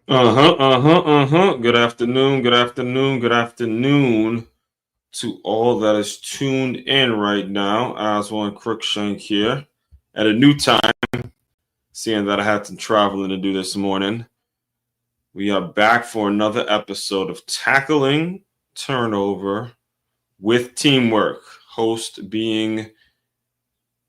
Good afternoon, good afternoon, good afternoon to all that is tuned in right now. Oswald Crookshank here at a new time, seeing that I had some traveling to do this morning. We are back for another episode of Tackling Turnover with Teamwork. Host being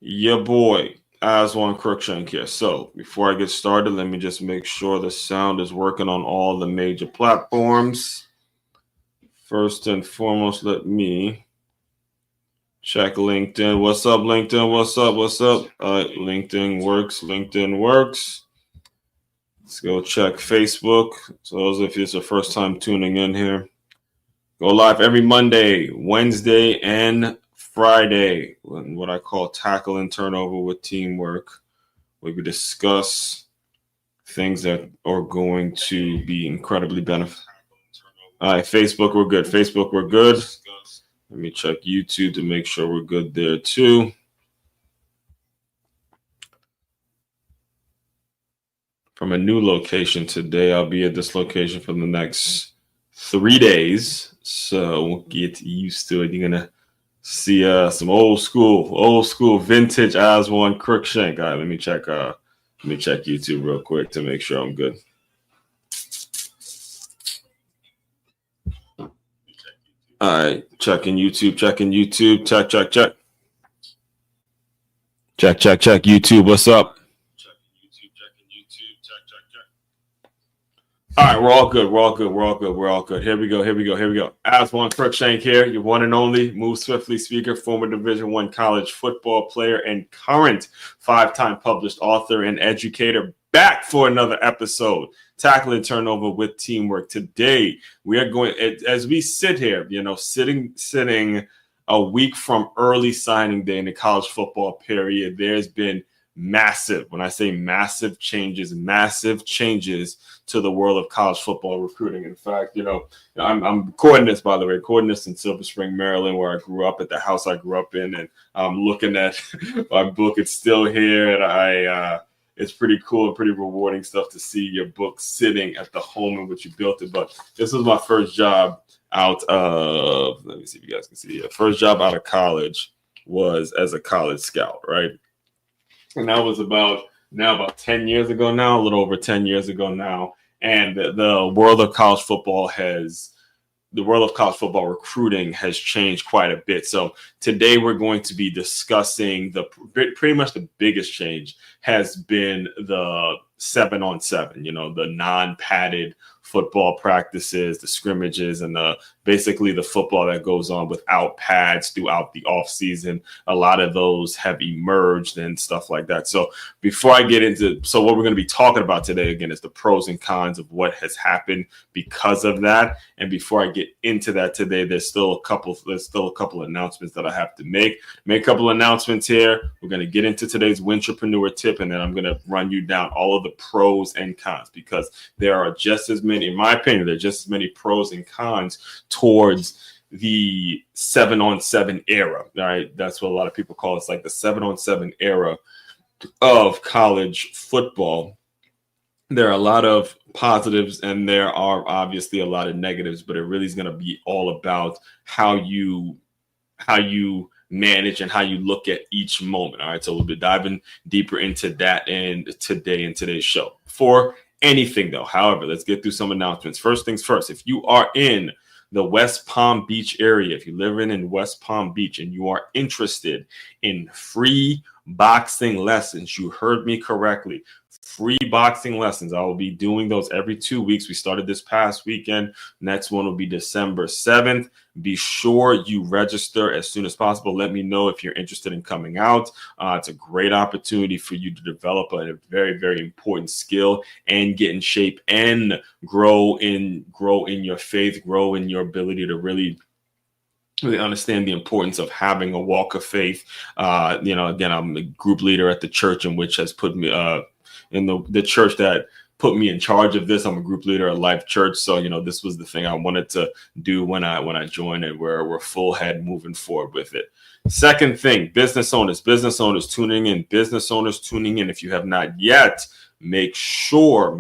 your boy, Oswald Crookshank here. So before I get started, let me just make sure the sound is working on all the major platforms. First and foremost, let me check LinkedIn. What's up, LinkedIn? What's up? What's up? LinkedIn works. LinkedIn works. Let's go check Facebook. So those if it's the first time tuning in here, go live every Monday, Wednesday, and Friday. What I call tackling turnover with teamwork. We could discuss things that are going to be incredibly beneficial. All right, Facebook, we're good. Facebook, we're good. Let me check YouTube to make sure we're good there too. From a new location today, I'll be at this location for the next 3 days. So get used to it. You're going to see some old school vintage Oswald Crookshank. All right, let me check YouTube real quick to make sure I'm good. All right, checking YouTube. Check. Check. YouTube, what's up? All right, we're all good. Here we go. Oswald Crookshank here, your one and only Move Swiftly speaker, former Division I college football player, and current 5-time published author and educator, back for another episode, Tackling Turnover with Teamwork. Today, we are going, as we sit here, sitting a week from early signing day in the college football period, there's been massive, when I say massive changes to the world of college football recruiting. In fact, I'm recording this, by the way, in Silver Spring, Maryland, where I grew up, at the house I grew up in, and I'm looking at my book. It's still here, and it's pretty cool and pretty rewarding stuff to see your book sitting at the home in which you built it. But this was my first job out of, let me see if you guys can see it. First job out of college was as a college scout, right? And that was about 10 years ago now, a little over 10 years ago now. And the world of college football recruiting has changed quite a bit. So today we're going to be discussing pretty much the biggest change has been the 7-on-7, the non-padded football practices, the scrimmages, and basically the football that goes on without pads throughout the off season. A lot of those have emerged and stuff like that. So before I get into, what we're going to be talking about today, again, is the pros and cons of what has happened because of that. And before I get into that today, there's still a couple announcements that I have to make a couple announcements here. We're going to get into today's Wintrepreneur tip, and then I'm going to run you down all of the pros and cons, because there are just as many, in my opinion, there are just as many pros and cons towards the 7-on-7 era. All right, that's what a lot of people call it. It's like the 7-on-7 era of college football. There are a lot of positives and there are obviously a lot of negatives, but it really is going to be all about how you manage and how you look at each moment. All right, so we'll be diving deeper into that in today's show. For anything though, however, let's get through some announcements. First things first, if you are in the West Palm Beach area, if you live in West Palm Beach and you are interested in free boxing lessons, you heard me correctly. Free boxing lessons. I will be doing those every 2 weeks. We started this past weekend. Next one will be December 7th. Be sure you register as soon as possible. Let me know if you're interested in coming out. It's a great opportunity for you to develop a very, very important skill and get in shape and grow in your faith, grow in your ability to really understand the importance of having a walk of faith. Again, I'm a group leader at the church in which has put me in the church that put me in charge of this. I'm a group leader at Life Church. So, this was the thing I wanted to do when I joined, and we're full head moving forward with it. Second thing, business owners tuning in. If you have not yet, make sure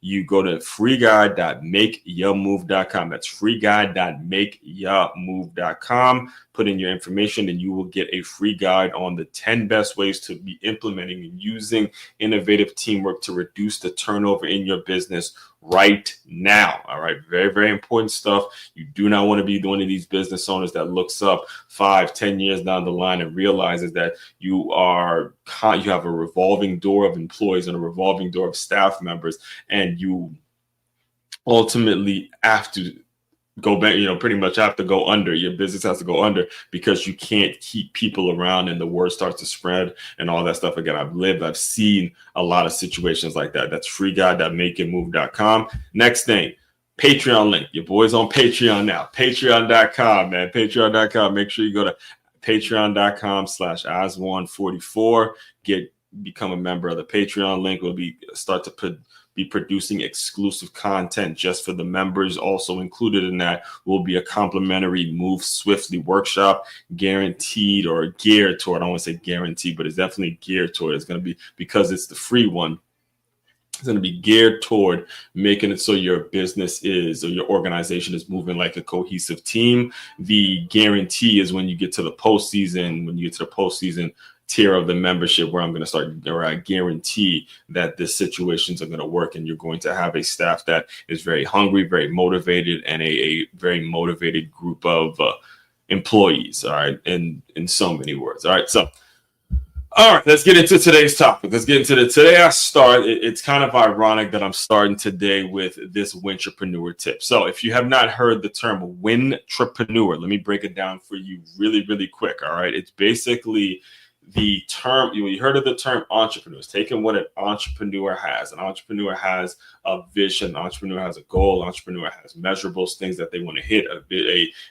you go to freeguide.makeyourmove.com. That's freeguide.makeyourmove.com. Put in your information and you will get a free guide on the 10 best ways to be implementing and using innovative teamwork to reduce the turnover in your business right now. All right. Very, very important stuff. You do not want to be one of these business owners that looks up 5-10 years down the line and realizes that you have a revolving door of employees and a revolving door of staff members, and you ultimately have to go back, pretty much have to go under. Your business has to go under because you can't keep people around and the word starts to spread and all that stuff. Again, I've seen a lot of situations like that. That's freeguide.makeyourmove.com. Next thing, Patreon link. Your boy's on Patreon now. Patreon.com, man. Patreon.com. Make sure you go to patreon.com/Aswan44. Become a member of the Patreon link. We'll start to be producing exclusive content just for the members. Also included in that will be a complimentary Move Swiftly workshop, guaranteed or geared toward, I don't want to say guaranteed, but it's definitely geared toward. It's going to be, because it's the free one, it's going to be geared toward making it so your business or your organization is moving like a cohesive team. The guarantee is when you get to the postseason tier of the membership, where I'm going to start, or I guarantee that the situations are going to work and you're going to have a staff that is very hungry, very motivated, and a very motivated group of employees. All right. In so many words. All right. So, all right, let's get into today's topic. Today I start, it's kind of ironic that I'm starting today with this wintrepreneur tip. So if you have not heard the term wintrepreneur, let me break it down for you really, really quick. All right. It's basically the term, you heard of the term entrepreneurs, taking what an entrepreneur has. An entrepreneur has a vision, an entrepreneur has a goal, an entrepreneur has measurables, things that they want to hit,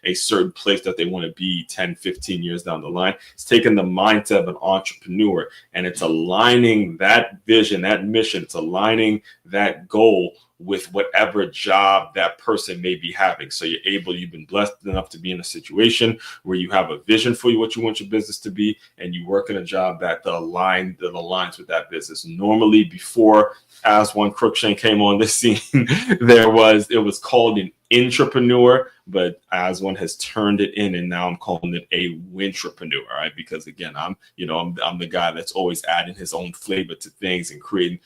a certain place that they want to be 10, 15 years down the line. It's taking the mindset of an entrepreneur and it's aligning that vision, that mission, it's aligning that goal with whatever job that person may be having. So you've been blessed enough to be in a situation where you have a vision for what you want your business to be, and you work in a job that aligns with that business. Normally, before Aswan Cruikshank came on the scene, it was called an intrapreneur, but Aswan has turned it in, and now I'm calling it a wintrepreneur. All right, because again, I'm the guy that's always adding his own flavor to things and creating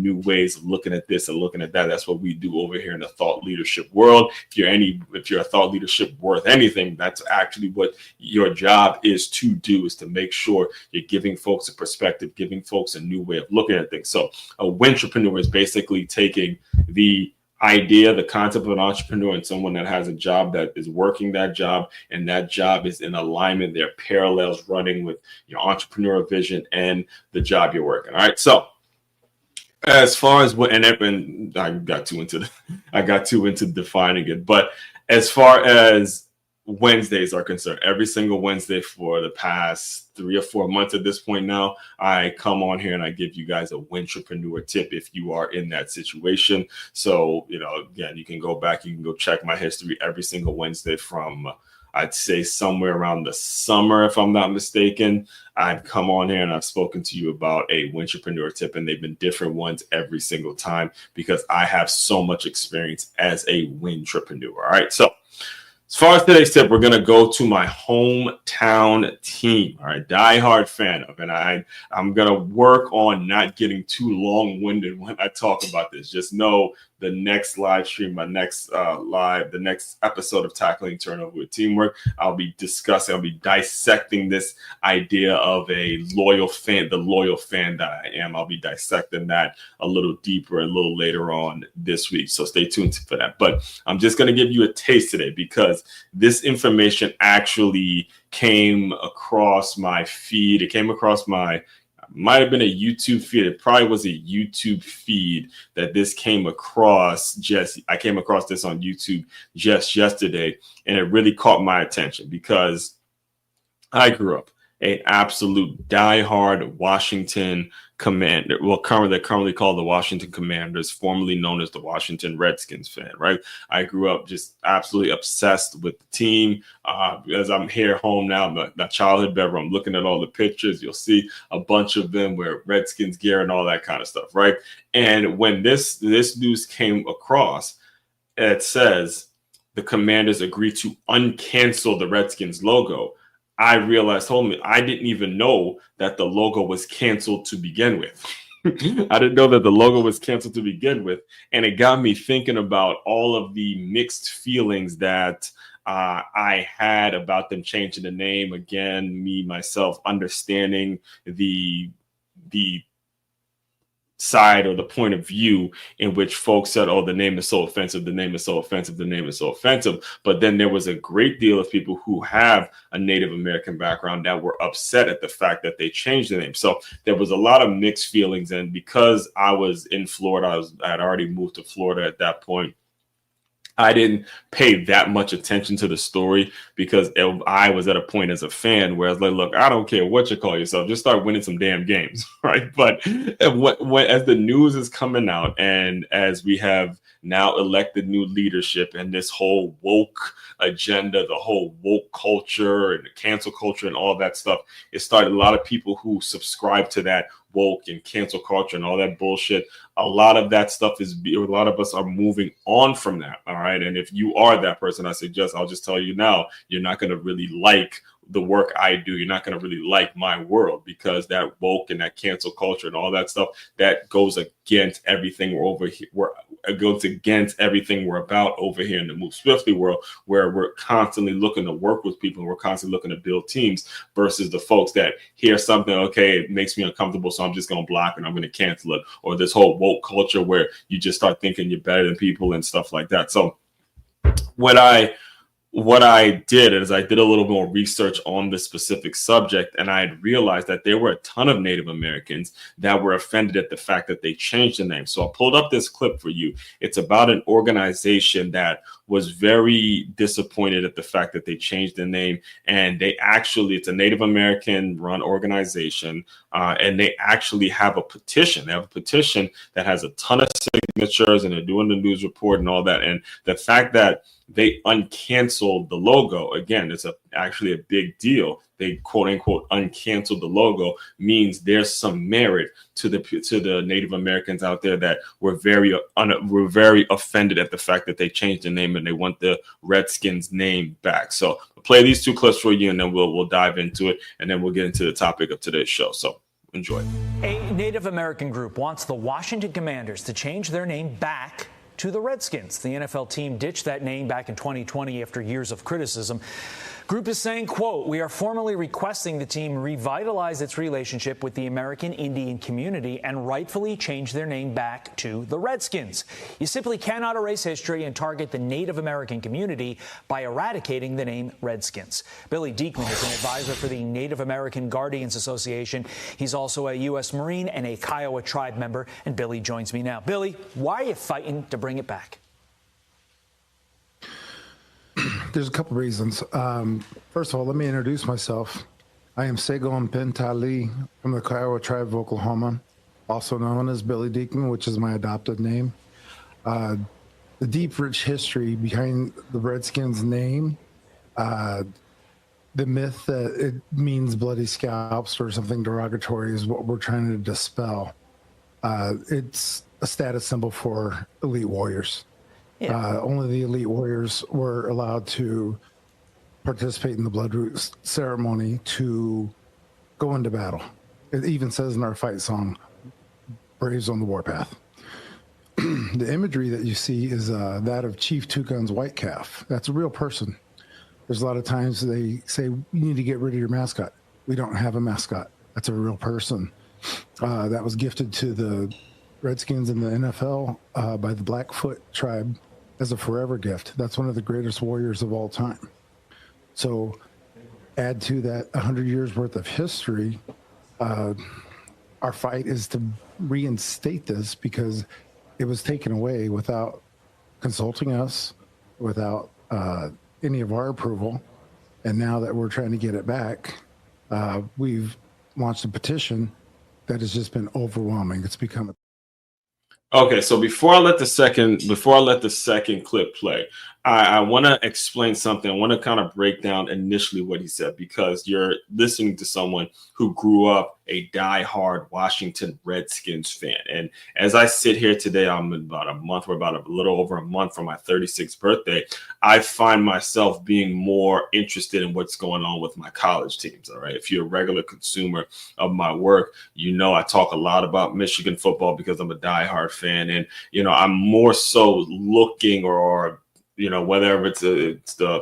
new ways of looking at this and looking at that. That's what we do over here in the thought leadership world. If you're a thought leadership worth anything, that's actually what your job is to do, is to make sure you're giving folks a perspective, giving folks a new way of looking at things. So a wintrepreneur is basically taking the idea, the concept of an entrepreneur, and someone that has a job that is working that job, and that job is in alignment. There are parallels running with your entrepreneurial vision and the job you're working. All right. So as far as and I got too into defining it, but as far as Wednesdays are concerned, every single Wednesday for the past 3 or 4 months at this point now, I come on here and I give you guys a wintrepreneur tip if you are in that situation. So, again, you can go back, you can go check my history every single Wednesday from, I'd say, somewhere around the summer, if I'm not mistaken. I've come on here and I've spoken to you about a wintrepreneur tip, and they've been different ones every single time because I have so much experience as a wintrepreneur. All right. So as far as today's tip, we're going to go to my hometown team. All right, diehard fan of, and I'm going to work on not getting too long-winded when I talk about this. Just know the next live stream, the next episode of Tackling Turnover with Teamwork, I'll be dissecting this idea of a loyal fan, the loyal fan that I am. I'll be dissecting that a little deeper a little later on this week. So stay tuned for that. But I'm just going to give you a taste today because this information actually came across my feed. It came across might have been a YouTube feed. It probably was a YouTube feed that this came across. I came across this on YouTube just yesterday, and it really caught my attention because I grew up an absolute diehard Washington Commander, well, they're currently called the Washington Commanders, formerly known as the Washington Redskins fan, right? I grew up just absolutely obsessed with the team. As I'm here home now, my childhood bedroom, I'm looking at all the pictures. You'll see a bunch of them wear Redskins gear and all that kind of stuff, right? And when this news came across, it says the Commanders agreed to uncancel the Redskins logo. I realized, hold me, I didn't even know that the logo was canceled to begin with. I didn't know that the logo was canceled to begin with. And it got me thinking about all of the mixed feelings that I had about them changing the name. Again, me, myself, understanding the side or the point of view in which folks said, oh, the name is so offensive, the name is so offensive, the name is so offensive. But then there was a great deal of people who have a Native American background that were upset at the fact that they changed the name. So there was a lot of mixed feelings. And because I was in Florida, I had already moved to Florida at that point, I didn't pay that much attention to the story because I was at a point as a fan where I was like, look, I don't care what you call yourself. Just start winning some damn games, right? But as the news is coming out and as we have now elected new leadership and this whole woke agenda, the whole woke culture and the cancel culture and all that stuff, it started a lot of people who subscribe to that woke and cancel culture and all that bullshit. A lot of that stuff a lot of us are moving on from that. All right. And if you are that person, I suggest, I'll just tell you now, you're not going to really like the work I do. You're not going to really like my world because that woke and that cancel culture and all that stuff, that goes against everything we're over here. It goes against everything we're about over here in the Move Swiftly world, where we're constantly looking to work with people and we're constantly looking to build teams versus the folks that hear something, okay, it makes me uncomfortable, so I'm just going to block and I'm going to cancel it. Or this whole woke culture where you just start thinking you're better than people and stuff like that. So what I did is I did a little more research on this specific subject, and I had realized that there were a ton of Native Americans that were offended at the fact that they changed the name. So I pulled up this clip for you. It's about an organization that was very disappointed at the fact that they changed the name, and it's a Native American run organization, and they actually have a petition. They have a petition that has a ton of signatures, and they're doing the news report and all that. And the fact that they uncanceled the logo, again, it's actually a big deal. They quote unquote uncanceled the logo, means there's some merit to the Native Americans out there that were very offended at the fact that they changed the name and they want the Redskins name back. So I'll play these two clips for you, and then we'll dive into it, and then we'll get into the topic of today's show. So enjoy. A Native American group wants the Washington Commanders to change their name back to the Redskins. The NFL team ditched that name back in 2020 after years of criticism. Group is saying, quote, we are formally requesting the team revitalize its relationship with the American Indian community and rightfully change their name back to the Redskins. You simply cannot erase history and target the Native American community by eradicating the name Redskins. Billy Diekman is an advisor for the Native American Guardians Association. He's also a U.S. Marine and a Kiowa tribe member. And Billy joins me now. Billy, why are you fighting to bring it back? There's a couple reasons. First of all, let me introduce myself. I am Segon Pentali from the Kiowa tribe of Oklahoma, also known as Billy Diekman, which is my adopted name. The deep, rich history behind the Redskins name, the myth that it means bloody scalps or something derogatory is what we're trying to dispel. It's a status symbol for elite warriors. Yeah. Only the elite warriors were allowed to participate in the blood root ceremony to go into battle. It even says in our fight song, Braves on the Warpath. The imagery that you see is that of Chief Two Guns White Calf. That's a real person. There's a lot of times they say, you need to get rid of your mascot. We don't have a mascot. That's a real person. That was gifted to the Redskins in the NFL by the Blackfoot tribe as a forever gift. That's one of the greatest warriors of all time. So add to that 100 years worth of history. Our fight is to reinstate this because it was taken away without consulting us, without any of our approval. And now that we're trying to get it back, we've launched a petition that has just been overwhelming. It's become Okay, so before I let the second clip play, I want to explain something. I want to kind of break down initially what he said, because you're listening to someone who grew up a diehard Washington Redskins fan. And as I sit here today, I'm about a little over a month from my 36th birthday. I find myself being more interested in what's going on with my college teams. All right. If you're a regular consumer of my work, I talk a lot about Michigan football because I'm a diehard fan. And, I'm more so looking or whether it's the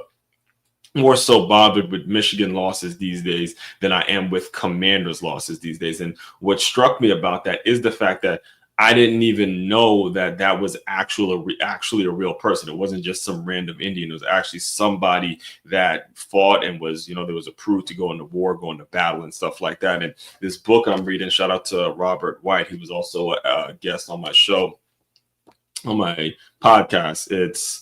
more so bothered with Michigan losses these days than I am with Commanders losses these days. And what struck me about that is the fact that I didn't even know that was actually a real person. It wasn't just some random Indian. It was actually somebody that fought and was, there was approved to go into war, go into battle and stuff like that. And this book I'm reading, shout out to Robert White. He was also a guest on my show, on my podcast. It's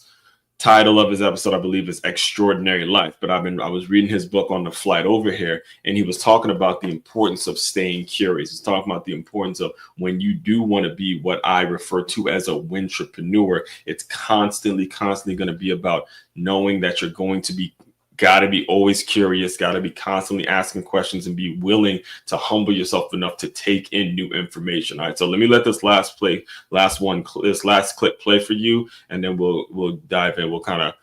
title of his episode, I believe, is Extraordinary Life. But I was reading his book on the flight over here, and he was talking about the importance of staying curious. He's talking about the importance of when you do want to be what I refer to as a wintrepreneur, it's constantly going to be about knowing that you're going to be got to be always curious, got to be constantly asking questions, and be willing to humble yourself enough to take in new information. All right. So let me let this last clip play for you, and then we'll dive in. We'll kind of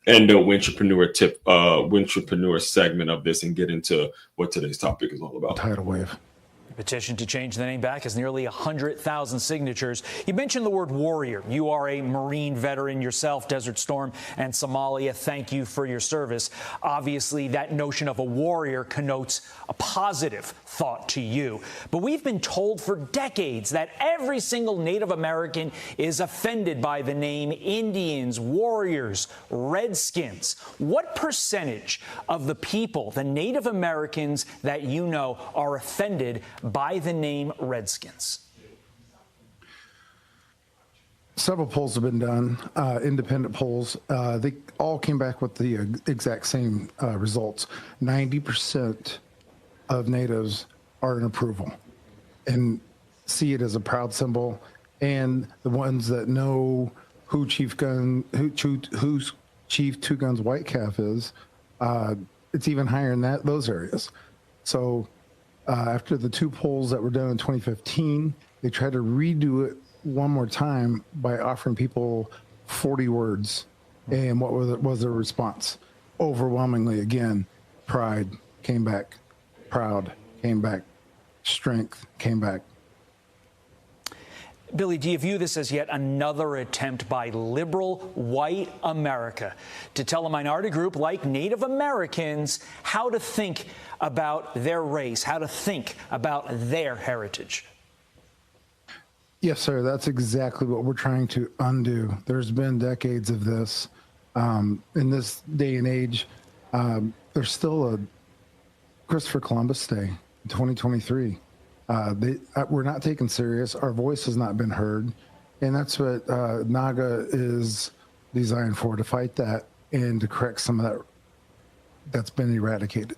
end the wintrepreneur segment of this and get into what today's topic is all about. Tidal wave. The petition to change the name back has nearly 100,000 signatures. You mentioned the word warrior. You are a Marine veteran yourself, Desert Storm and Somalia. Thank you for your service. Obviously, that notion of a warrior connotes a positive thought to you. But we've been told for decades that every single Native American is offended by the name Indians, warriors, Redskins. What percentage of the people, the Native Americans that you know, are offended by the name Redskins? Several polls have been done, independent polls. They all came back with the exact same results. 90% of natives are in approval and see it as a proud symbol. And the ones that know who Chief Two Guns White Calf is, it's even higher in those areas. So after the two polls that were done in 2015, they tried to redo it one more time by offering people 40 words. And what was their response? Overwhelmingly, again, pride came back, proud came back, strength came back. Billy, do you view this as yet another attempt by liberal white America to tell a minority group like Native Americans how to think about their race, how to think about their heritage? Yes, sir. That's exactly what we're trying to undo. There's been decades of this. In this day and age, there's still a Christopher Columbus Day in 2023. We're not taken serious. Our voice has not been heard. And that's what NAGA is designed for, to fight that and to correct some of that that's been eradicated.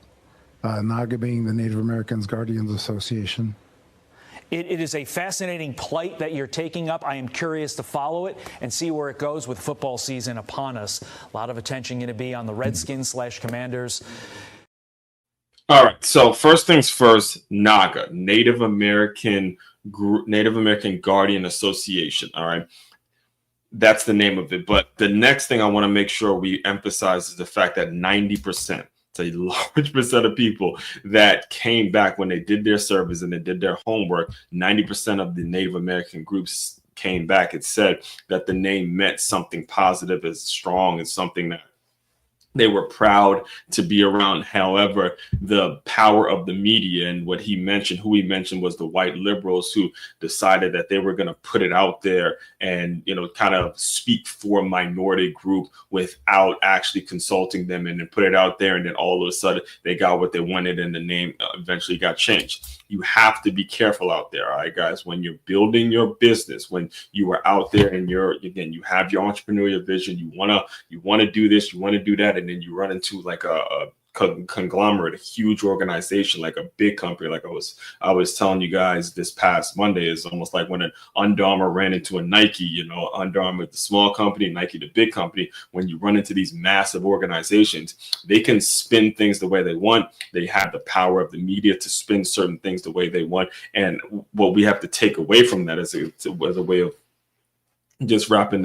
NAGA being the Native Americans Guardians Association. It is a fascinating plight that you're taking up. I am curious to follow it and see where it goes with football season upon us. A lot of attention going to be on the Redskins/Commanders. All right. So first things first, NAGA, Native American Guardian Association. All right. That's the name of it. But the next thing I want to make sure we emphasize is the fact that 90%, it's a large percent of people that came back when they did their service and they did their homework. 90% of the Native American groups came back. It said that the name meant something positive, as strong, as something that they were proud to be around. However, the power of the media and who he mentioned was the white liberals who decided that they were going to put it out there and, kind of speak for a minority group without actually consulting them, and then put it out there. And then all of a sudden they got what they wanted, and the name eventually got changed. You have to be careful out there. All right, guys, when you're building your business, when you are out there and you have your entrepreneurial vision, you want to do this, you want to do that. And then you run into like a conglomerate, a huge organization, like a big company. Like I was telling you guys this past Monday, is almost like when an Under Armour ran into a Nike. Under Armour, the small company, Nike, the big company. When you run into these massive organizations, they can spin things the way they want. They have the power of the media to spin certain things the way they want. And what we have to take away from that as a way of just wrapping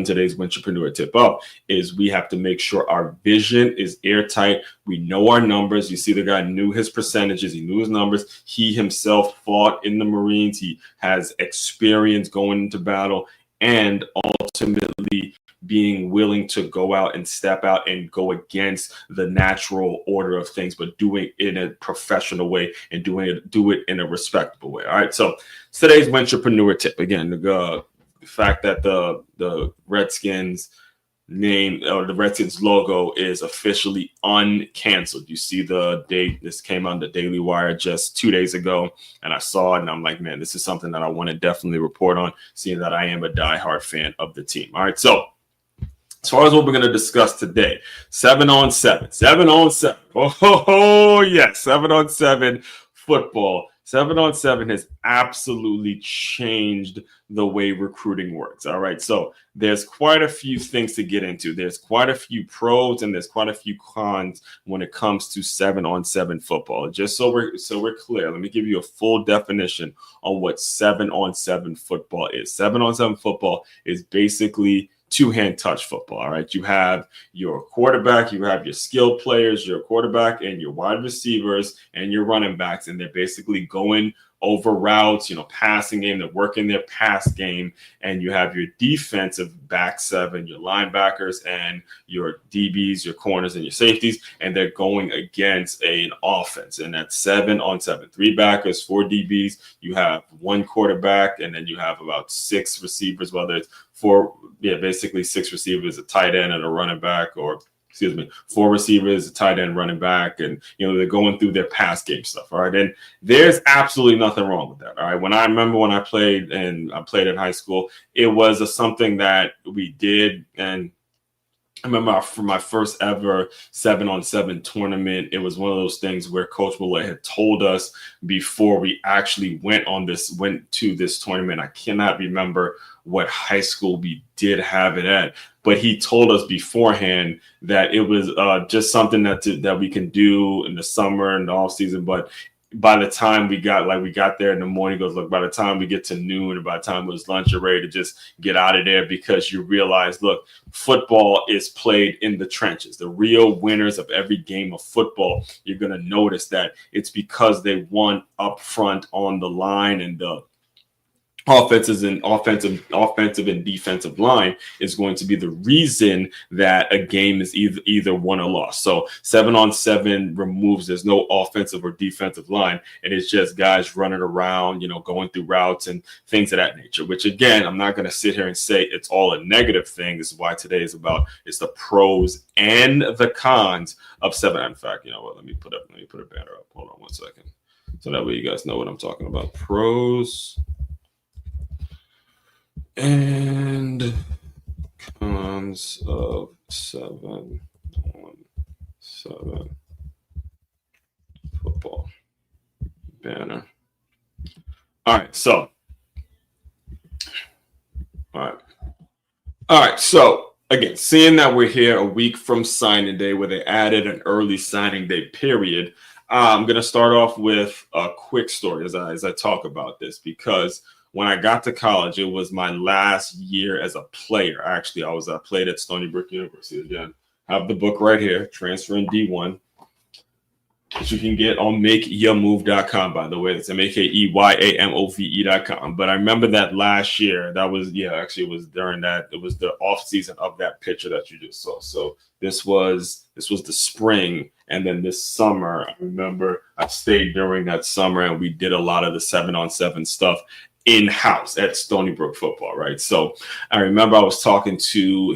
today's Entrepreneur Tip up, is we have to make sure our vision is airtight. We know our numbers. You see, the guy knew his percentages. He knew his numbers. He himself fought in the Marines. He has experience going into battle, and ultimately being willing to go out and step out and go against the natural order of things, but doing it in a professional way and do it in a respectable way. All right. So today's Entrepreneur Tip, again, the fact that the Redskins name, or the Redskins logo, is officially uncanceled. You see the date. This came on the Daily Wire just 2 days ago, and I saw it, and I'm like, man, this is something that I want to definitely report on, seeing that I am a diehard fan of the team. All right, so as far as what we're going to discuss today, 7-on-7. Oh, yes, 7-on-7 football. 7-on-7 has absolutely changed the way recruiting works. All right. So there's quite a few things to get into. There's quite a few pros and there's quite a few cons when it comes to 7-on-7 football. Just so we're clear, let me give you a full definition on what 7-on-7 football is. 7-on-7 football is basically two-hand touch football. All right. You have your quarterback, you have your skilled players, your quarterback and your wide receivers and your running backs, and they're basically going over routes, passing game. They're working their pass game, and you have your defensive back seven, your linebackers and your DBs, your corners and your safeties, and they're going against an offense. And that's 7-on-7, 3 backers, 4 DBs. You have 1 quarterback, and then you have about 6 receivers, whether it's basically 6 receivers, a tight end and a running back, or 4 receivers, a tight end, running back, and they're going through their pass game stuff. All right, and there's absolutely nothing wrong with that. All right, when I played in high school, it was something that we did, and I remember for my first ever 7-on-7 tournament, it was one of those things where Coach Willett had told us before we actually went to this tournament. I cannot remember what high school we did have it at, but he told us beforehand that it was just something that we can do in the summer and the off season. But by the time we got there in the morning, he goes, look, by the time we get to noon, or by the time it was lunch, you're ready to just get out of there, because you realize, look, football is played in the trenches. The real winners of every game of football, you're going to notice that it's because they won up front on the line, and the offensive and defensive line is going to be the reason that a game is either won or lost. So 7-on-7 removes, there's no offensive or defensive line, and it's just guys running around, going through routes and things of that nature, which, again, I'm not going to sit here and say it's all a negative thing. This is why today is about, it's the pros and the cons of 7. In fact, let me put a banner up. Hold on one second, so that way you guys know what I'm talking about. Pros and cons of 7-on-7 football. Banner. All right. So again, seeing that we're here a week from signing day, where they added an early signing day period, I'm going to start off with a quick story as I talk about this, because when I got to college, it was my last year as a player. Actually, I played at Stony Brook University. Again, I have the book right here, Transferring D1, which you can get on makeyourmove.com, by the way. It's makeymove.com. But I remember that last year, it was during that, it was the off season of that picture that you just saw. So this was the spring. And then this summer, I remember I stayed during that summer, and we did a lot of the 7-on-7 stuff in-house at Stony Brook football, right? So I remember I was talking to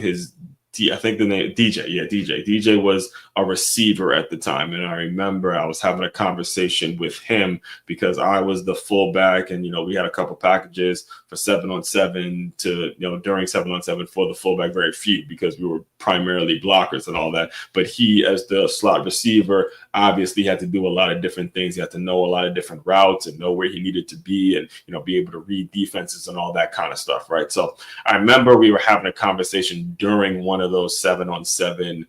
I think the name DJ. Yeah, DJ. DJ was a receiver at the time, and I remember I was having a conversation with him because I was the fullback, and we had a couple packages for 7-on-7 to during 7-on-7 for the fullback, very few because we were primarily blockers and all that. But he, as the slot receiver, obviously had to do a lot of different things. He had to know a lot of different routes and know where he needed to be, and be able to read defenses and all that kind of stuff, right? So I remember we were having a conversation during one of those 7-on-7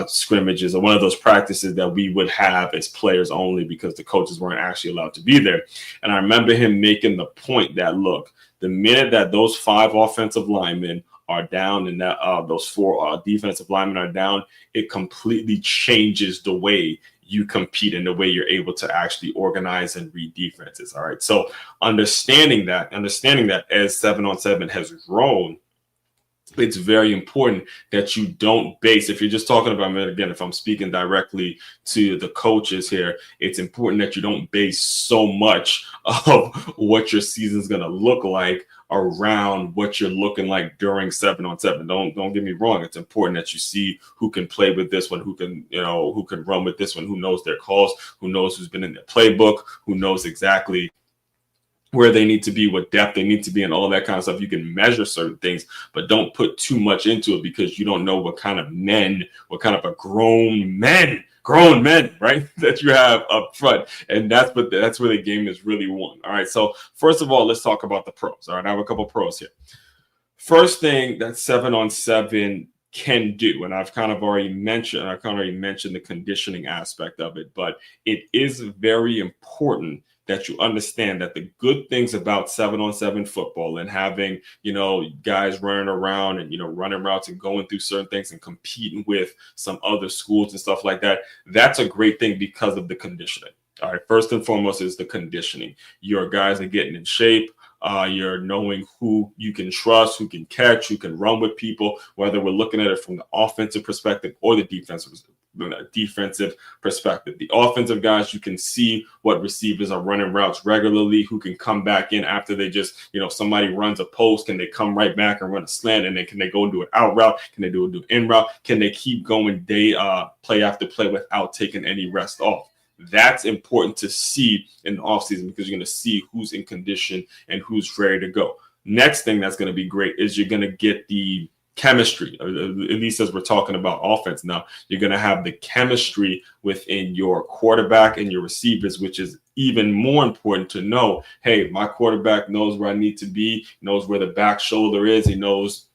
scrimmages, or one of those practices that we would have as players only because the coaches weren't actually allowed to be there. And I remember him making the point that, look, the minute that those 5 offensive linemen are down and that those 4 defensive linemen are down, it completely changes the way you compete and the way you're able to actually organize and read defenses. All right. So understanding that as 7-on-7 has grown, it's very important that you don't base, if you're just talking about, again, if I'm speaking directly to the coaches here, it's important that you don't base so much of what your season's going to look like around what you're looking like during 7-on-7. Don't get me wrong. It's important that you see who can play with this one, who can run with this one, who knows their calls, who knows who's been in their playbook, who knows exactly where they need to be, what depth they need to be, and all that kind of stuff. You can measure certain things, but don't put too much into it because you don't know what kind of a grown men, right, that you have up front. And that's where the game is really won. All right. So first of all, let's talk about the pros. All right. I have a couple of pros here. First thing that 7-on-7 can do, and I've kind of already mentioned the conditioning aspect of it, but it is very important that you understand that the good things about 7-on-7 football and having, guys running around and, running routes and going through certain things and competing with some other schools and stuff like that, that's a great thing because of the conditioning. All right. First and foremost is the conditioning. Your guys are getting in shape. You're knowing who you can trust, who can catch, who can run with people, whether we're looking at it from the offensive perspective or the defensive perspective. The offensive guys, you can see what receivers are running routes regularly, who can come back in after they just, somebody runs a post. Can they come right back and run a slant? And then can they go and do an out route? Can they do an in route? Can they keep going play after play without taking any rest off? That's important to see in the offseason because you're going to see who's in condition and who's ready to go. Next thing that's going to be great is you're going to get the chemistry, at least as we're talking about offense now. You're going to have the chemistry within your quarterback and your receivers, which is even more important to know, hey, my quarterback knows where I need to be, knows where the back shoulder is, he knows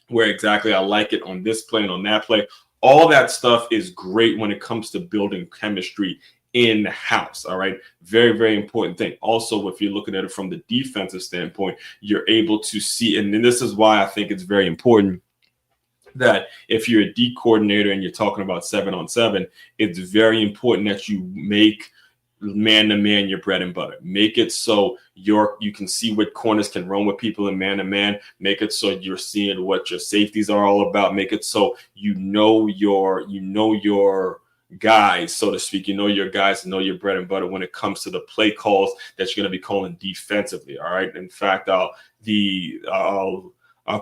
where exactly I like it on this play and on that play. All that stuff is great when it comes to building chemistry in-house. All right. Very, very important thing. Also, if you're looking at it from the defensive standpoint, you're able to see, and this is why I think it's very important that if you're a D coordinator and you're talking about 7-on-7, it's very important that you make man-to-man your bread and butter. Make it so you can see what corners can run with people in man-to-man. Make it so you're seeing what your safeties are all about. Make it so you know your guys, so to speak. You know your guys, know your bread and butter when it comes to the play calls that you're going to be calling defensively. All right. In fact, I'll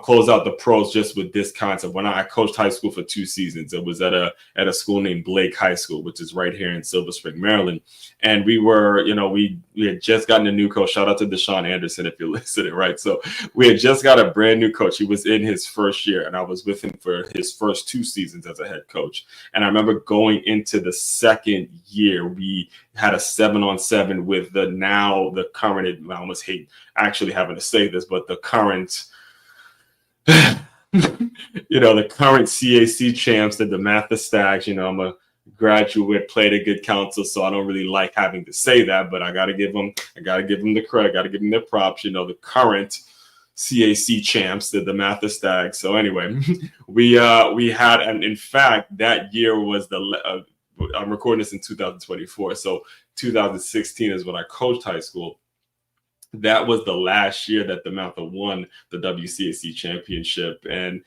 close out the pros just with this concept. When I coached high school for 2 seasons, it was at a school named Blake High School, which is right here in Silver Spring, Maryland. And we were, we had just gotten a new coach. Shout out to Deshaun Anderson if you're listening, right? So we had just got a brand new coach. He was in his first year, and I was with him for his first 2 seasons as a head coach. And I remember going into the second year, we had a 7-on-7 with the current, I almost hate actually having to say this, but the current the current CAC champs, the DeMatha Stags. I'm a graduate, played a good counsel, so I don't really like having to say that, but I gotta give them the credit, gotta give them their props. The current CAC champs, the DeMatha Stags. So anyway, we had, and in fact, that year was I'm recording this in 2024, so 2016 is when I coached high school. that was the last year that the Mantha won the WCAC championship. And,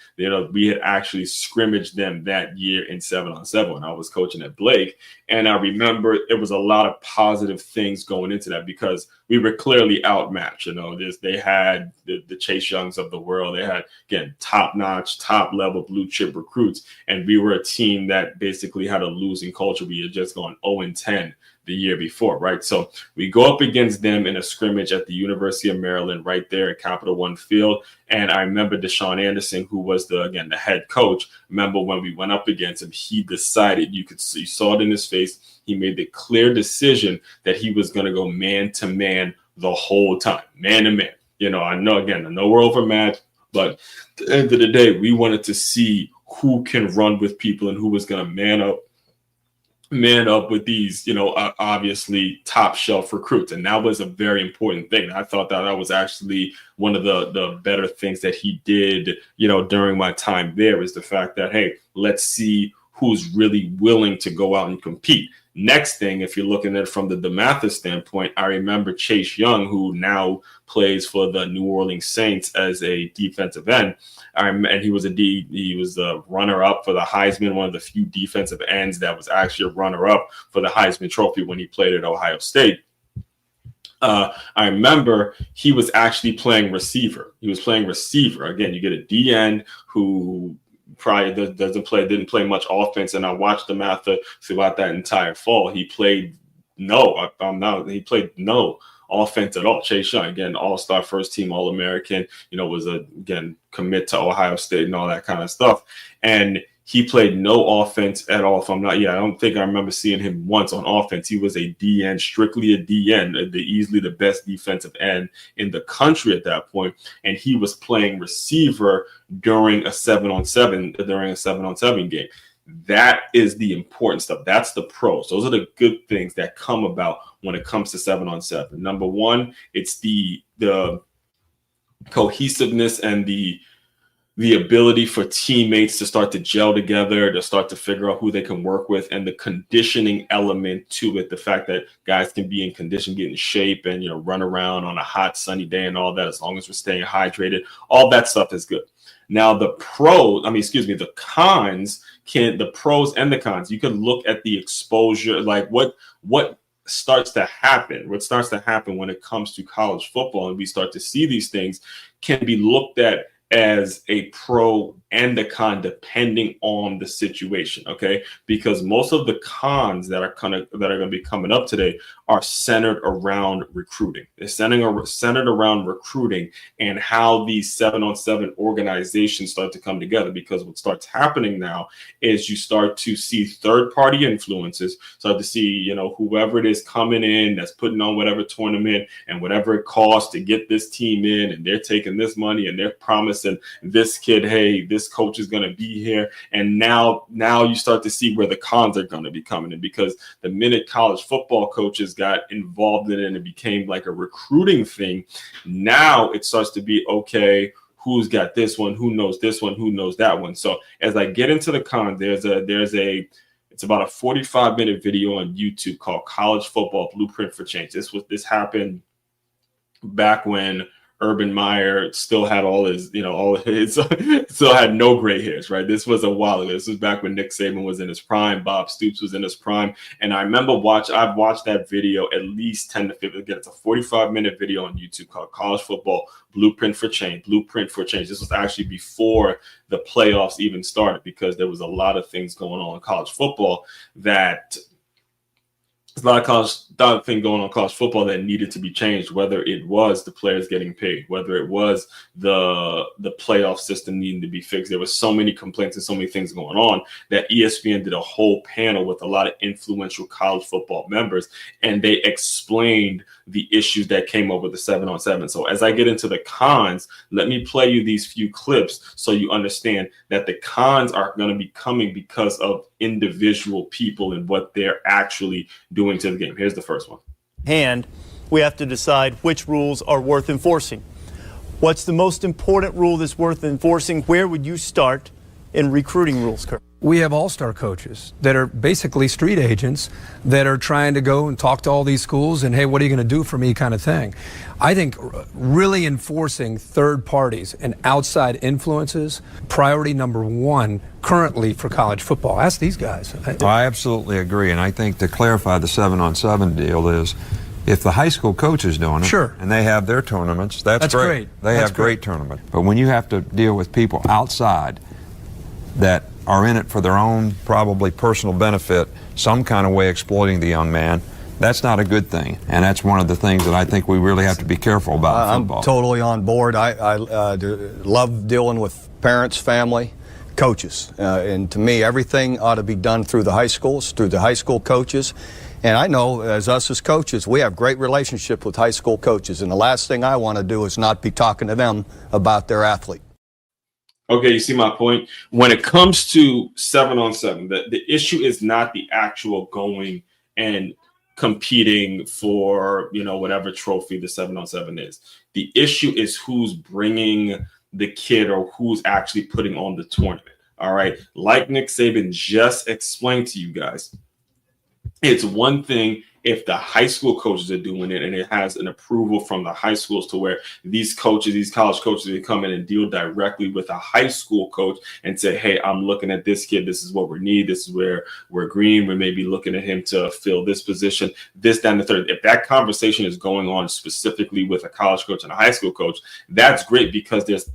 we had actually scrimmaged them that year in 7-on-7 when I was coaching at Blake. And I remember it was a lot of positive things going into that because we were clearly outmatched. They had the Chase Youngs of the world. They had, again, top-notch, top-level blue-chip recruits. And we were a team that basically had a losing culture. We had just gone 0-10 the year before, right? So we go up against them in a scrimmage at the University of Maryland right there at Capital One Field. And I remember Deshaun Anderson, who was the head coach. Remember when we went up against him, he decided, you saw it in his face. He made the clear decision that he was going to go man to man the whole time, man to man. I know we're overmatched, but at the end of the day, we wanted to see who can run with people and who was going to man up with these, obviously top shelf recruits. And that was a very important thing. I thought that was actually one of the better things that he did, during my time there, is the fact that, hey, let's see who's really willing to go out and compete. Next thing, if you're looking at it from the DeMatha standpoint, I remember Chase Young, who now plays for the New Orleans Saints as a defensive end. And he was the runner-up for the Heisman, one of the few defensive ends that was actually a runner-up for the Heisman Trophy when he played at Ohio State. I remember he was actually playing receiver. He was playing receiver. Again, you get a D end who probably didn't play much offense, and I watched DeMatha throughout that entire fall. He played no offense at all. Chase Young, again, all-star, first team All-American, was commit to Ohio State and all that kind of stuff. And he played no offense at all. I don't think I remember seeing him once on offense. He was a DN, strictly a DN, easily the best defensive end in the country at that point. And he was playing receiver during a 7-on-7 game. That is the important stuff. That's the pros. Those are the good things that come about when it comes to 7-on-7. Number one, it's the cohesiveness and the ability for teammates to start to gel together, to start to figure out who they can work with, and the conditioning element to it. The fact that guys can be in condition, get in shape, and run around on a hot, sunny day and all that, as long as we're staying hydrated. All that stuff is good. Now, the pros and the cons, you can look at the exposure, like what starts to happen. What starts to happen when it comes to college football, and we start to see these things, can be looked at as a pro and a con depending on the situation, okay? Because most of the cons that are going to be coming up today are centered around recruiting. They're centered around recruiting and how these 7-on-7 organizations start to come together. Because what starts happening now is you start to see third-party influences, start to see, whoever it is coming in that's putting on whatever tournament and whatever it costs to get this team in, and they're taking this money and they're promising this kid, hey, this coach is going to be here. And now you start to see where the cons are going to be coming in, because the minute college football coaches got involved in it and it became like a recruiting thing, now it starts to be, okay, who's got this one, who knows this one, who knows that one. So as I get into the cons, it's about a 45-minute video on YouTube called College Football Blueprint for Change. This happened back when Urban Meyer still had still had no gray hairs, right? This was a while ago. This was back when Nick Saban was in his prime, Bob Stoops was in his prime. And I remember I've watched that video at least 10 to 15. Again, it's a 45-minute video on YouTube called College Football Blueprint for Change. This was actually before the playoffs even started, because there was a lot of things going on in college football that there's a lot of thing going on in college football that needed to be changed, whether it was the players getting paid, whether it was the playoff system needing to be fixed. There was so many complaints and so many things going on that ESPN did a whole panel with a lot of influential college football members, and they explained the issues that came up with the 7-on-7. So as I get into the cons, let me play you these few clips so you understand that the cons are going to be coming because of individual people and what they're actually doing to the game. Here's the first one. And we have to decide which rules are worth enforcing. What's the most important rule that's worth enforcing? Where would you start in recruiting rules, Kirk? we have all-star coaches that are basically street agents that are trying to go and talk to all these schools and, hey, what are you going to do for me kind of thing. I think really enforcing third parties and outside influences, priority number one currently for college football. Ask these guys. I absolutely agree, and I think to clarify the 7-on-7 deal is, if the high school coach is doing it, sure, and they have their tournaments, that's great. They have great tournaments. But when you have to deal with people outside that are in it for their own probably personal benefit, some kind of way exploiting the young man, that's not a good thing. And that's one of the things that I think we really have to be careful about in football. I'm totally on board. I love dealing with parents, family, coaches. And to me, everything ought to be done through the high schools, through the high school coaches. And I know, as coaches, we have great relationship with high school coaches. And the last thing I want to do is not be talking to them about their athlete. Okay, you see my point? When it comes to 7-on-7, the issue is not the actual going and competing for, whatever trophy the 7-on-7 is. The issue is who's bringing the kid or who's actually putting on the tournament. All right. Like Nick Saban just explained to you guys, it's one thing if the high school coaches are doing it and it has an approval from the high schools to where these coaches, these college coaches, they come in and deal directly with a high school coach and say, hey, I'm looking at this kid. This is what we need. This is where we're agreeing. We may be looking at him to fill this position, this, that, and the third. If that conversation is going on specifically with a college coach and a high school coach, that's great because there's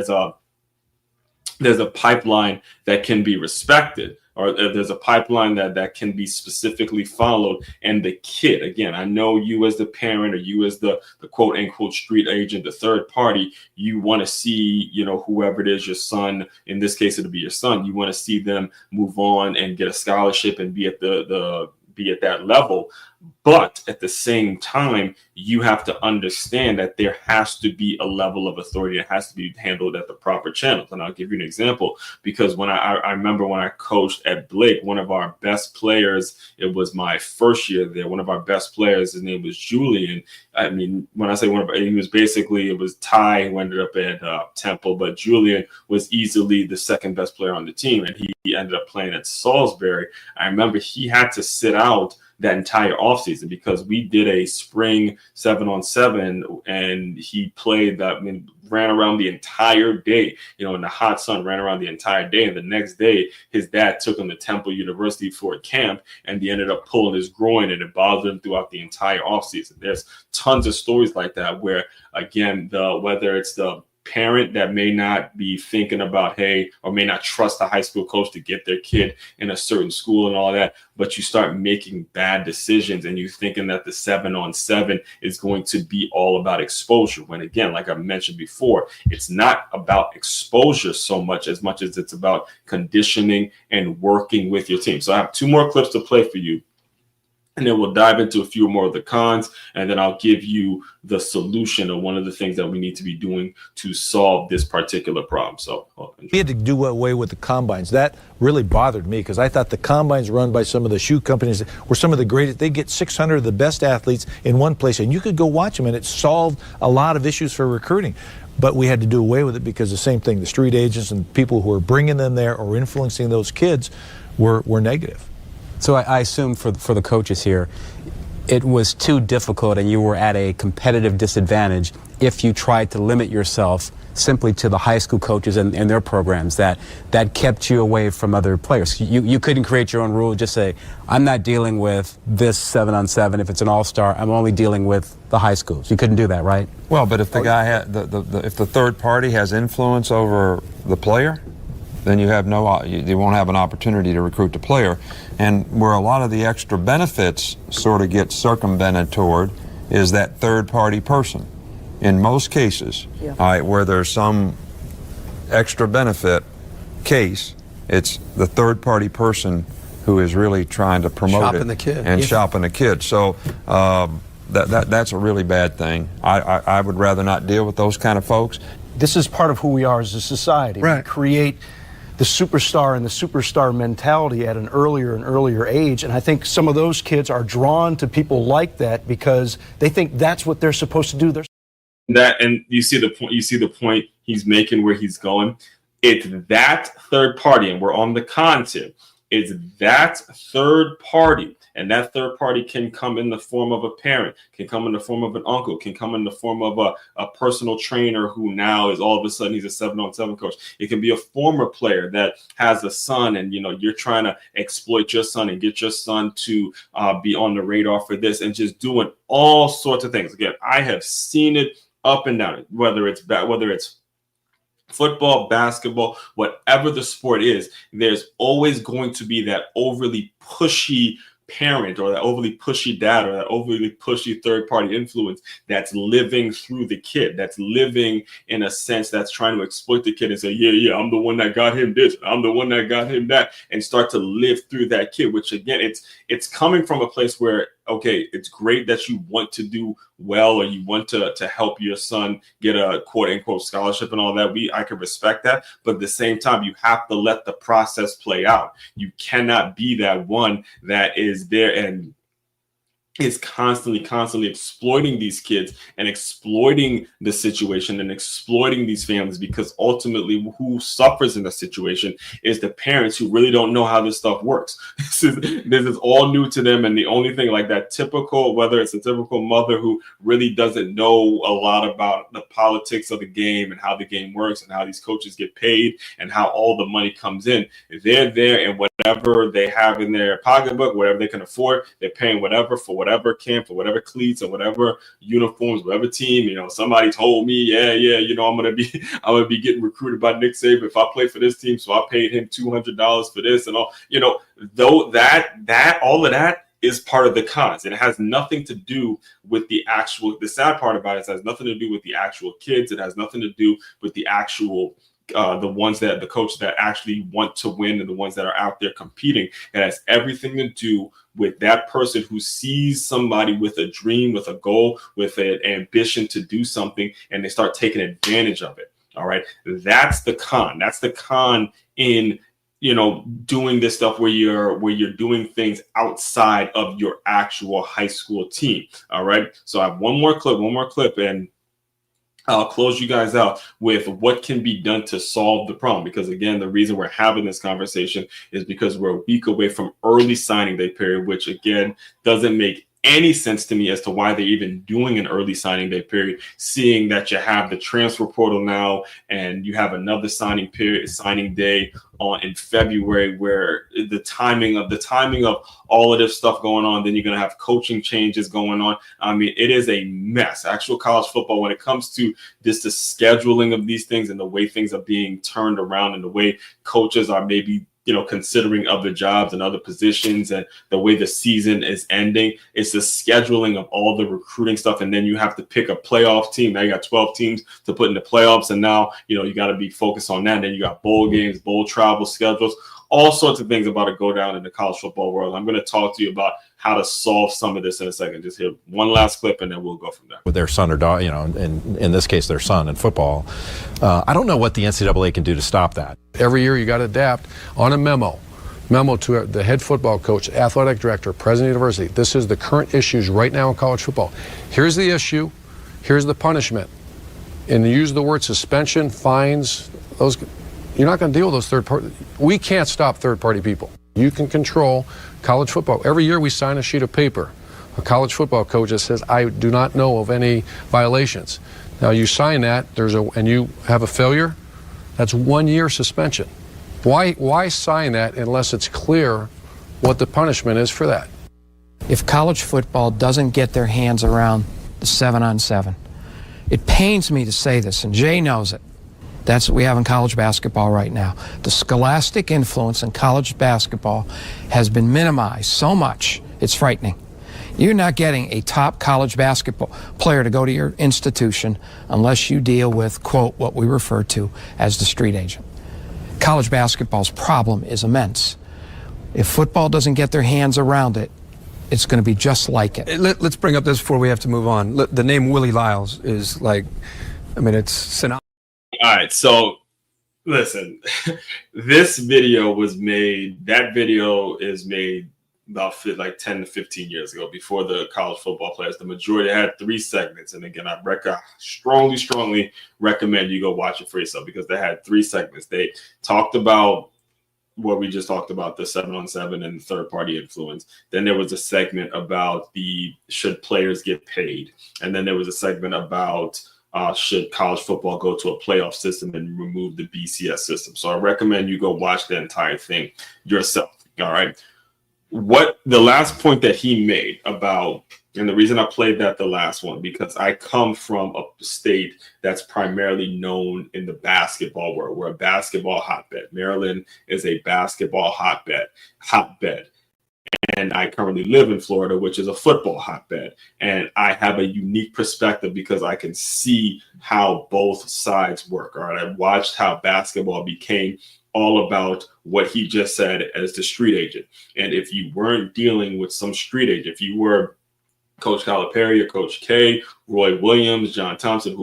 a pipeline that can be respected. Or there's a pipeline that can be specifically followed. And the kid, again, I know you as the parent or you as the quote unquote street agent, the third party, you want to see, whoever it is, your son, in this case, it'll be your son. You want to see them move on and get a scholarship and be at be at that level. But at the same time, you have to understand that there has to be a level of authority that has to be handled at the proper channels. And I'll give you an example, because when I remember when I coached at Blake, one of our best players, it was my first year there, one of our best players, his name was Julian. I mean, when I say it was Ty who ended up at Temple, but Julian was easily the second best player on the team. And he ended up playing at Salisbury. I remember he had to sit out that entire offseason because we did a spring 7-on-7 and he played ran around the entire day, in the hot sun, ran around the entire day. And the next day, his dad took him to Temple University for a camp and he ended up pulling his groin and it bothered him throughout the entire offseason. There's tons of stories like that where, again, whether it's the parent that may not be thinking about, or may not trust the high school coach to get their kid in a certain school and all that, but you start making bad decisions and you're thinking that the 7-on-7 is going to be all about exposure. When again, like I mentioned before, it's not about exposure so much as it's about conditioning and working with your team. So I have 2 more clips to play for you. And then we'll dive into a few more of the cons, and then I'll give you the solution of one of the things that we need to be doing to solve this particular problem. So we had to do away with the combines. That really bothered me because I thought the combines run by some of the shoe companies were some of the greatest. They get 600 of the best athletes in one place, and you could go watch them, and it solved a lot of issues for recruiting. But we had to do away with it because the same thing, the street agents and people who were bringing them there or influencing those kids were negative. So I assume for the coaches here, it was too difficult and you were at a competitive disadvantage if you tried to limit yourself simply to the high school coaches and their programs that kept you away from other players. You couldn't create your own rule, just say, I'm not dealing with this 7-on-7. If it's an all-star, I'm only dealing with the high schools. You couldn't do that, right? Well, but if the guy if the third party has influence over the player, then you won't have an opportunity to recruit the player. And where a lot of the extra benefits sort of get circumvented toward is that third party person. In most cases, all right, where there's some extra benefit case, it's the third party person who is really trying to promote shopping the kid. And shopping the kid. So that's a really bad thing. I would rather not deal with those kind of folks. This is part of who we are as a society. Right. We create the superstar and the superstar mentality at an earlier and earlier age, and I think some of those kids are drawn to people like that because they think that's what they're supposed to do. And you see the point he's making where he's going. It's that third party, and we're on the con tip. It's that third party, and that third party can come in the form of a parent, can come in the form of an uncle, can come in the form of a personal trainer who now is all of a sudden he's a 7-on-7 coach. It can be a former player that has a son, and you're trying to exploit your son and get your son to be on the radar for this, and just doing all sorts of things. Again, I have seen it up and down, whether it's football, basketball, whatever the sport is, there's always going to be that overly pushy parent or that overly pushy dad or that overly pushy third party influence that's living through the kid, that's living in a sense that's trying to exploit the kid and say, yeah, I'm the one that got him this, I'm the one that got him that, and start to live through that kid, which again, it's coming from a place where, okay, it's great that you want to do well or you want to help your son get a quote unquote scholarship and all that. I can respect that. But at the same time, you have to let the process play out. You cannot be that one that is there and is constantly exploiting these kids and exploiting the situation and exploiting these families, because ultimately who suffers in the situation is the parents who really don't know how this stuff works. This is all new to them, and the only thing, like that typical, whether it's a typical mother who really doesn't know a lot about the politics of the game and how the game works and how these coaches get paid and how all the money comes in, they're there, and whatever they have in their pocketbook, whatever they can afford, they're paying whatever for whatever camp, for whatever cleats or whatever uniforms, whatever team. Somebody told me, I'm gonna be getting recruited by Nick Saban if I play for this team, so I paid him $200 for this and all. Though that all of that is part of the cons. It has nothing to do with the sad part about it has nothing to do with the actual kids. It has nothing to do with the actual the coaches that actually want to win and the ones that are out there competing. It has everything to do with that person who sees somebody with a dream, with a goal, with an ambition to do something, and they start taking advantage of it. All right. That's the con. That's the con in doing this stuff where you're doing things outside of your actual high school team. All right. So I have one more clip, and I'll close you guys out with what can be done to solve the problem. Because again, the reason we're having this conversation is because we're a week away from early signing day period, which again doesn't make any sense to me as to why they're even doing an early signing day period, seeing that you have the transfer portal now and you have another signing day in February, where the timing of all of this stuff going on, then you're going to have coaching changes going on. I mean, it is a mess. Actual college football, when it comes to the scheduling of these things and the way things are being turned around and the way coaches are maybe considering other jobs and other positions and the way the season is ending. It's the scheduling of all the recruiting stuff. And then you have to pick a playoff team. Now you got 12 teams to put in the playoffs. And now, you got to be focused on that. And then you got bowl games, bowl travel schedules, all sorts of things about to go down in the college football world. I'm going to talk to you about how to solve some of this in a second. Just hear one last clip and then we'll go from there. With their son or daughter, in this case, their son in football. I don't know what the NCAA can do to stop that. Every year you got to adapt on a memo to the head football coach, athletic director, president of the university. This is the current issues right now in college football. Here's the issue. Here's the punishment. And use the word suspension, fines. You're not going to deal with those third party. We can't stop third party people. You can control college football. Every year we sign a sheet of paper. A college football coach that says, I do not know of any violations. Now you sign that, and you have a failure, that's 1 year suspension. Why sign that unless it's clear what the punishment is for that? If college football doesn't get their hands around the 7-on-7, it pains me to say this, and Jay knows it. That's what we have in college basketball right now. The scholastic influence in college basketball has been minimized so much, it's frightening. You're not getting a top college basketball player to go to your institution unless you deal with, quote, what we refer to as the street agent. College basketball's problem is immense. If football doesn't get their hands around it, it's going to be just like it. Let's bring up this before we have to move on. The name Willie Lyles is it's synonymous. All right, so listen, that video is made like 10 to 15 years ago, before the college football players, the majority had 3 segments. And again, I strongly recommend you go watch it for yourself, because they had 3 segments. They talked about what we just talked about, the 7-on-7 and third party influence. Then there was a segment about should players get paid. And then there was a segment about should college football go to a playoff system and remove the BCS system. So I recommend you go watch the entire thing yourself. All right. What the last point that he made about, and the reason I played that the last one, because I come from a state that's primarily known in the basketball world. We're a basketball hotbed. Maryland is a basketball hotbed. And I currently live in Florida, which is a football hotbed. And I have a unique perspective because I can see how both sides work. All right. I watched how basketball became all about what he just said as the street agent. And if you weren't dealing with some street agent, if you were Coach Calipari or Coach K, Roy Williams, John Thompson,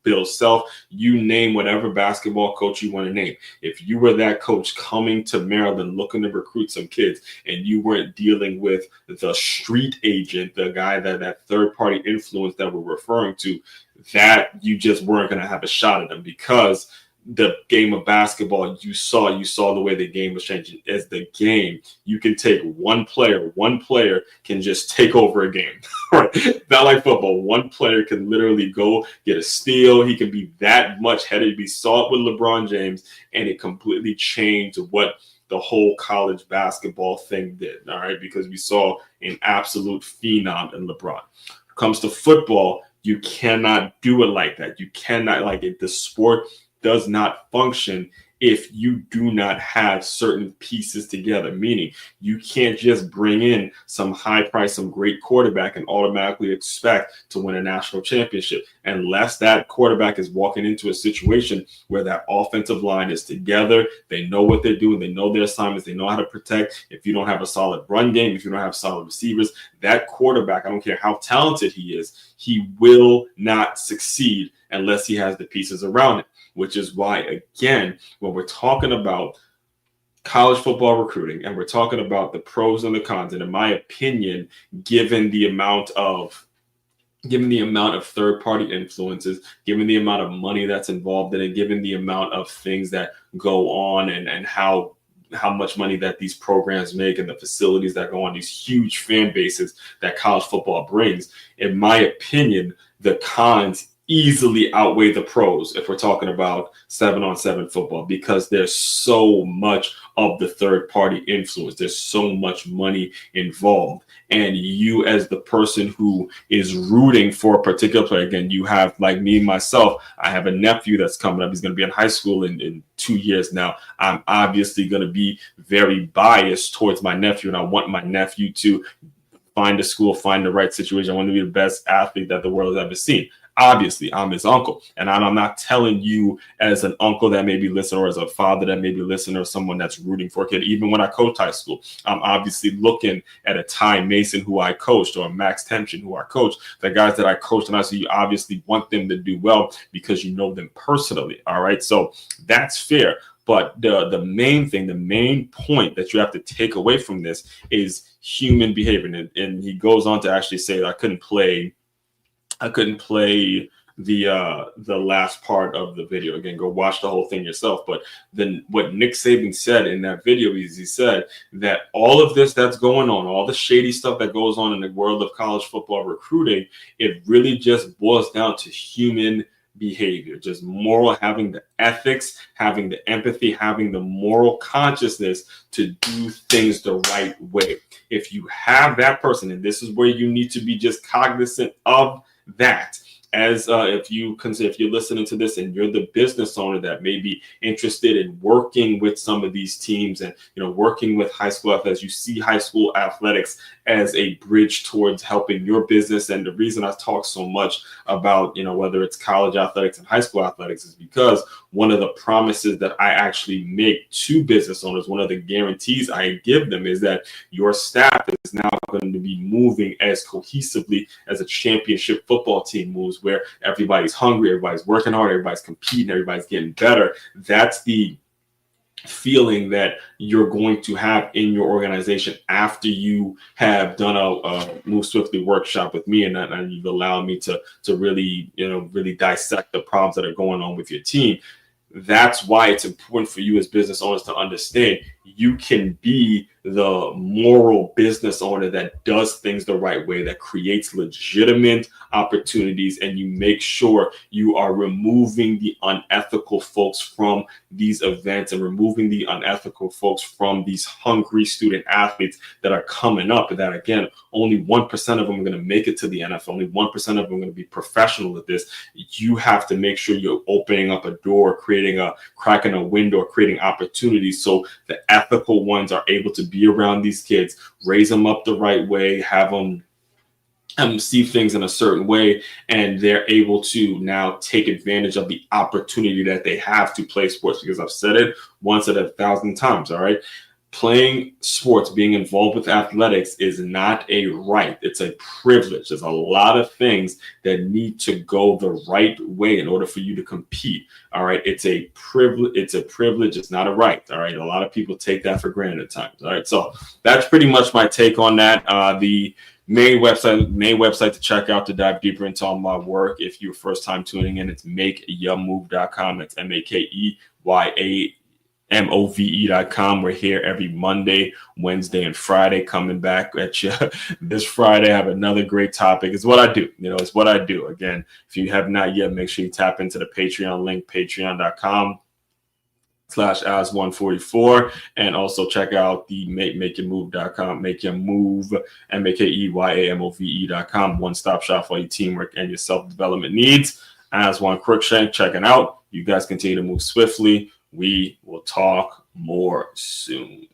Bill Self, you name whatever basketball coach you want to name. If you were that coach coming to Maryland looking to recruit some kids, and you weren't dealing with the street agent, the guy that third party influence that we're referring to, that you just weren't going to have a shot at them, because the game of basketball, you saw the way the game was changing. As the game, you can take one player can just take over a game. Right? Not like football. One player can literally go get a steal. He can be that much headed. We saw it with LeBron James, and it completely changed what the whole college basketball thing did. All right, because we saw an absolute phenom in LeBron. When it comes to football, you cannot do it like that. You cannot, like it. The sport does not function if you do not have certain pieces together, meaning you can't just bring in some high price, some great quarterback and automatically expect to win a national championship, unless that quarterback is walking into a situation where that offensive line is together. They know what they're doing. They know their assignments. They know how to protect. If you don't have a solid run game, if you don't have solid receivers, that quarterback, I don't care how talented he is, he will not succeed unless he has the pieces around it. Which is why, again, when we're talking about college football recruiting and we're talking about the pros and the cons, and in my opinion, given the amount of third-party influences, given the amount of money that's involved in it, given the amount of things that go on, and how much money that these programs make and the facilities that go on, these huge fan bases that college football brings, in my opinion, the cons easily outweigh the pros if we're talking about 7-on-7 football, because there's so much of the third party influence. There's so much money involved. And you, as the person who is rooting for a particular player, again, you have, like me, myself, I have a nephew that's coming up. He's going to be in high school in 2 years now. I'm obviously going to be very biased towards my nephew, and I want my nephew to find a school, find the right situation. I want to be the best athlete that the world has ever seen. Obviously, I'm his uncle, and I'm not telling you as an uncle that may be listening, or as a father that may be listening, or someone that's rooting for a kid. Even when I coach high school, I'm obviously looking at a Ty Mason who I coached, or a Max Tempchin who I coached, the guys that I coached, and I say you obviously want them to do well because you know them personally. All right, so that's fair. But the main thing, the main point that you have to take away from this is human behavior. And he goes on to actually say that I couldn't play the last part of the video. Again, go watch the whole thing yourself. But then what Nick Saban said in that video is he said that all of this that's going on, all the shady stuff that goes on in the world of college football recruiting, it really just boils down to human behavior, just moral, having the ethics, having the empathy, having the moral consciousness to do things the right way. If you have that person, and this is where you need to be just cognizant of that, as if you're listening to this and you're the business owner that may be interested in working with some of these teams and working with high school athletics, you see high school athletics as a bridge towards helping your business. And the reason I talk so much about whether it's college athletics and high school athletics is because one of the promises that I actually make to business owners, one of the guarantees I give them, is that your staff is now going to be moving as cohesively as a championship football team moves, where everybody's hungry, everybody's working hard, everybody's competing, everybody's getting better. That's the feeling that you're going to have in your organization after you have done a Move Swiftly workshop with me, and you've allowed me to really, really dissect the problems that are going on with your team. That's why it's important for you as business owners to understand you can be the moral business owner that does things the right way, that creates legitimate opportunities, and you make sure you are removing the unethical folks from these events and removing the unethical folks from these hungry student athletes that are coming up. That, again, only 1% of them are going to make it to the NFL. Only 1% of them are going to be professional at this. You have to make sure you're opening up a door, cracking a window, creating opportunities so the ethical ones are able to be around these kids, raise them up the right way, have them see things in a certain way, and they're able to now take advantage of the opportunity that they have to play sports. Because I've said it once and 1,000 times, all right? Playing sports, being involved with athletics is not a right. It's a privilege. There's a lot of things that need to go the right way in order for you to compete. All right. It's a privilege. It's not a right. All right. A lot of people take that for granted at times. All right. So that's pretty much my take on that. The main website to check out to dive deeper into all my work, if you're first time tuning in, it's makeyourmove.com. That's MAKEYAMOVE.com. We're here every Monday, Wednesday, and Friday, coming back at you this Friday. I have another great topic. It's what I do. It's what I do. Again, if you have not yet, make sure you tap into the Patreon link, patreon.com/as144, and also check out the makeyourmove.com, make your move, MAKEYAMOVE.com, one-stop shop for your teamwork and your self-development needs. As one Crookshank checking out. You guys continue to move swiftly. We will talk more soon.